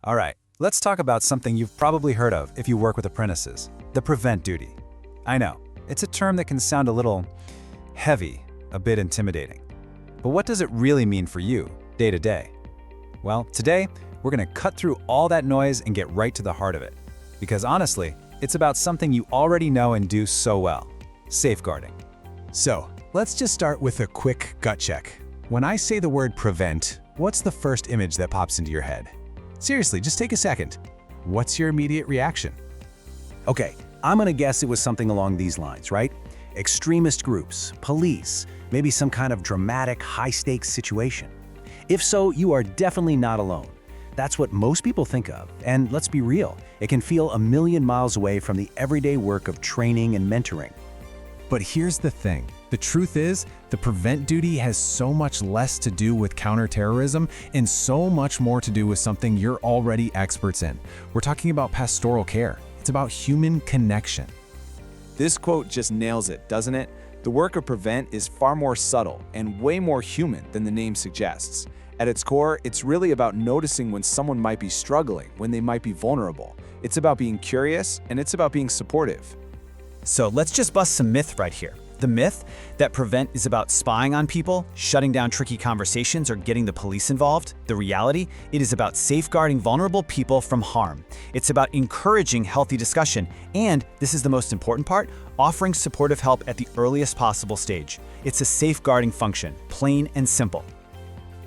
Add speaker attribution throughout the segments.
Speaker 1: All right, let's talk about something you've probably heard of if you work with apprentices, the prevent duty. I know, it's a term that can sound a little heavy, a bit intimidating. But what does it really mean for you, day to day? Well, today, we're going to cut through all that noise and get right to the heart of it. Because honestly, it's about something you already know and do so well: safeguarding.
Speaker 2: So, let's just start with a quick gut check. When I say the word prevent, what's the first image that pops into your head? Seriously, just take a second. What's your immediate reaction?
Speaker 3: Okay, I'm gonna guess it was something along these lines, right? Extremist groups, police, maybe some kind of dramatic, high-stakes situation. If so, you are definitely not alone. That's what most people think of, and let's be real, it can feel a million miles away from the everyday work of training and mentoring.
Speaker 2: But here's the thing. The truth is, the prevent duty has so much less to do with counterterrorism and so much more to do with something you're already experts in. We're talking about pastoral care. It's about human connection.
Speaker 4: This quote just nails it, doesn't it? The work of prevent is far more subtle and way more human than the name suggests. At its core, it's really about noticing when someone might be struggling, when they might be vulnerable. It's about being curious, and it's about being supportive.
Speaker 1: So let's just bust some myth right here. The myth that prevent is about spying on people, shutting down tricky conversations, or getting the police involved. The reality, it is about safeguarding vulnerable people from harm. It's about encouraging healthy discussion, and, this is the most important part, offering supportive help at the earliest possible stage. It's a safeguarding function, plain and simple.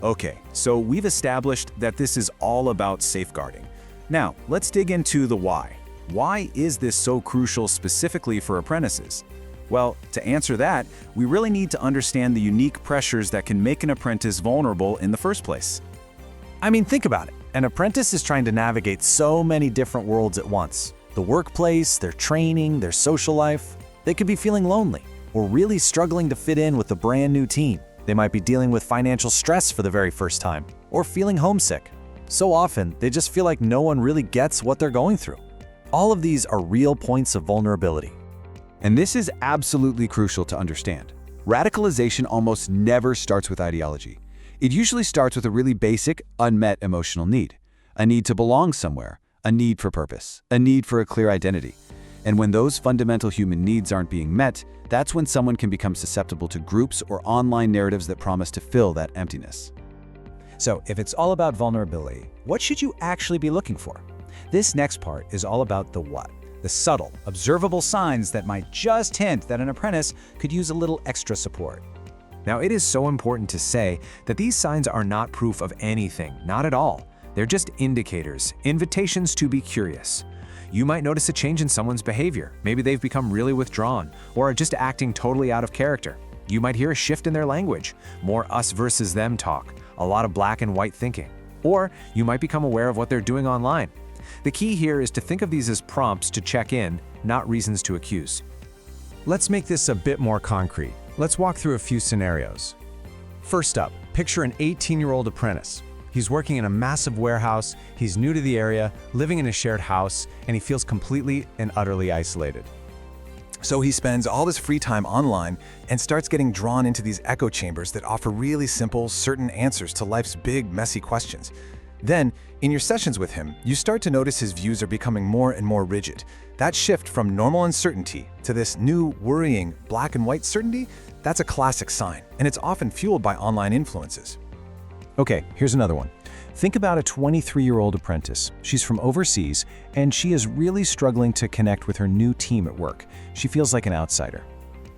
Speaker 4: Okay, so we've established that this is all about safeguarding. Now, let's dig into the why. Why is this so crucial specifically for apprentices? Well, to answer that, we really need to understand the unique pressures that can make an apprentice vulnerable in the first place.
Speaker 3: I mean, think about it. An apprentice is trying to navigate so many different worlds at once. The workplace, their training, their social life. They could be feeling lonely or really struggling to fit in with a brand new team. They might be dealing with financial stress for the very first time or feeling homesick. So often, they just feel like no one really gets what they're going through. All of these are real points of vulnerability.
Speaker 5: And this is absolutely crucial to understand. Radicalization almost never starts with ideology. It usually starts with a really basic, unmet emotional need. A need to belong somewhere, a need for purpose, a need for a clear identity. And when those fundamental human needs aren't being met, that's when someone can become susceptible to groups or online narratives that promise to fill that emptiness.
Speaker 3: So, if it's all about vulnerability, what should you actually be looking for? This next part is all about the what. The subtle, observable signs that might just hint that an apprentice could use a little extra support.
Speaker 6: Now, it is so important to say that these signs are not proof of anything, not at all. They're just indicators, invitations to be curious. You might notice a change in someone's behavior. Maybe they've become really withdrawn or are just acting totally out of character. You might hear a shift in their language, more us versus them talk, a lot of black and white thinking. Or you might become aware of what they're doing online. The key here is to think of these as prompts to check in, not reasons to accuse.
Speaker 2: Let's make this a bit more concrete. Let's walk through a few scenarios. First up, picture an 18-year-old apprentice. He's working in a massive warehouse, he's new to the area, living in a shared house, and he feels completely and utterly isolated. So he spends all his free time online and starts getting drawn into these echo chambers that offer really simple, certain answers to life's big, messy questions. Then, in your sessions with him, you start to notice his views are becoming more and more rigid. That shift from normal uncertainty to this new, worrying, black and white certainty, that's a classic sign, and it's often fueled by online influences. Okay, here's another one. Think about a 23-year-old apprentice. She's from overseas, and she is really struggling to connect with her new team at work. She feels like an outsider.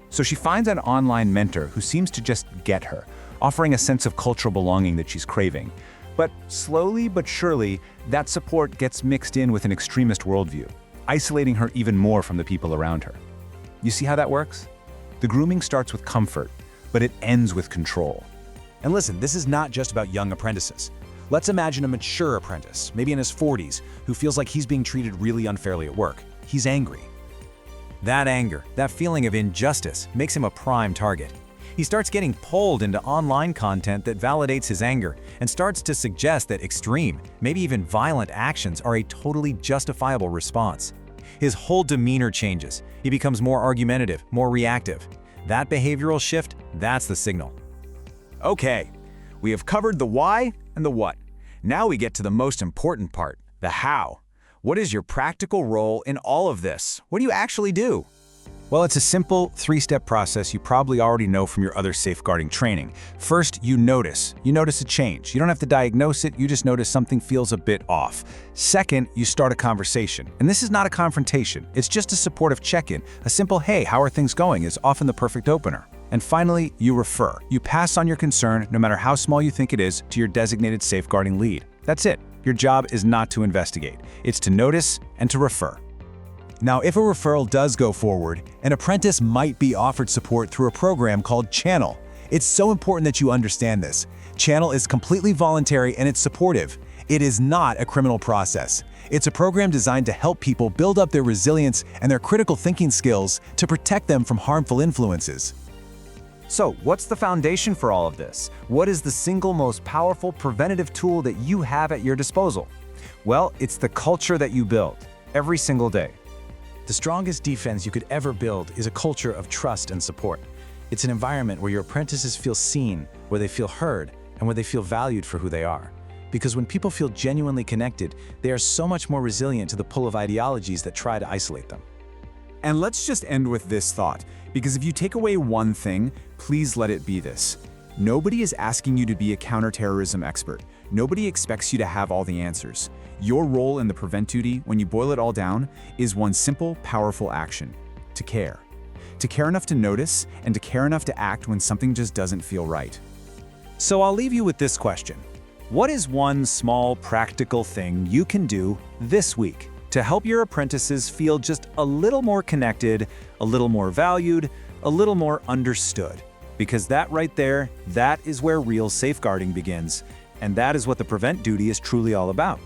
Speaker 1: So she finds an online mentor who seems to just get her, offering a sense of cultural belonging that she's craving. But slowly but surely, that support gets mixed in with an extremist worldview, isolating her even more from the people around her. You see how that works? The grooming starts with comfort, but it ends with control.
Speaker 3: And listen, this is not just about young apprentices. Let's imagine a mature apprentice, maybe in his 40s, who feels like he's being treated really unfairly at work. He's angry. That anger, that feeling of injustice, makes him a prime target. He starts getting pulled into online content that validates his anger and starts to suggest that extreme, maybe even violent actions are a totally justifiable response. His whole demeanor changes. He becomes more argumentative, more reactive. That behavioral shift, that's the signal.
Speaker 4: Okay, we have covered the why and the what. Now we get to the most important part,
Speaker 3: The how. What is your practical role in all of this? What do you actually do? Well, it's a simple three-step process you probably already know from your other safeguarding training. First, you notice. You notice a change. You don't have to diagnose it, you just notice something feels a bit off. Second, you start a conversation. And this is not a confrontation, it's just a supportive check-in. A simple, hey, how are things going is often the perfect opener. And finally, you refer. You pass on your concern, no matter how small you think it is, to your designated safeguarding lead. That's it. Your job is not to investigate. It's to notice and to refer. Now, if a referral does go forward, an apprentice might be offered support through a program called Channel. It's so important that you understand this. Channel is completely voluntary and it's supportive. It is not a criminal process. It's a program designed to help people build up their resilience and their critical thinking skills to protect them from harmful influences.
Speaker 6: So, what's the foundation for all of this? What is the single most powerful preventative tool that you have at your disposal? Well, it's the culture that you build every single day.
Speaker 3: The strongest defense you could ever build is a culture of trust and support. It's an environment where your apprentices feel seen, where they feel heard, and where they feel valued for who they are. Because when people feel genuinely connected, they are so much more resilient to the pull of ideologies that try to isolate them.
Speaker 4: And let's just end with this thought, because if you take away one thing, please let it be this. Nobody is asking you to be a counterterrorism expert. Nobody expects you to have all the answers. Your role in the prevent duty, when you boil it all down, is one simple, powerful action: to care. To care enough to notice, and to care enough to act when something just doesn't feel right.
Speaker 3: So I'll leave you with this question. What is one small, practical thing you can do this week to help your apprentices feel just a little more connected, a little more valued, a little more understood? Because that right there, that is where real safeguarding begins. And that is what the prevent duty is truly all about.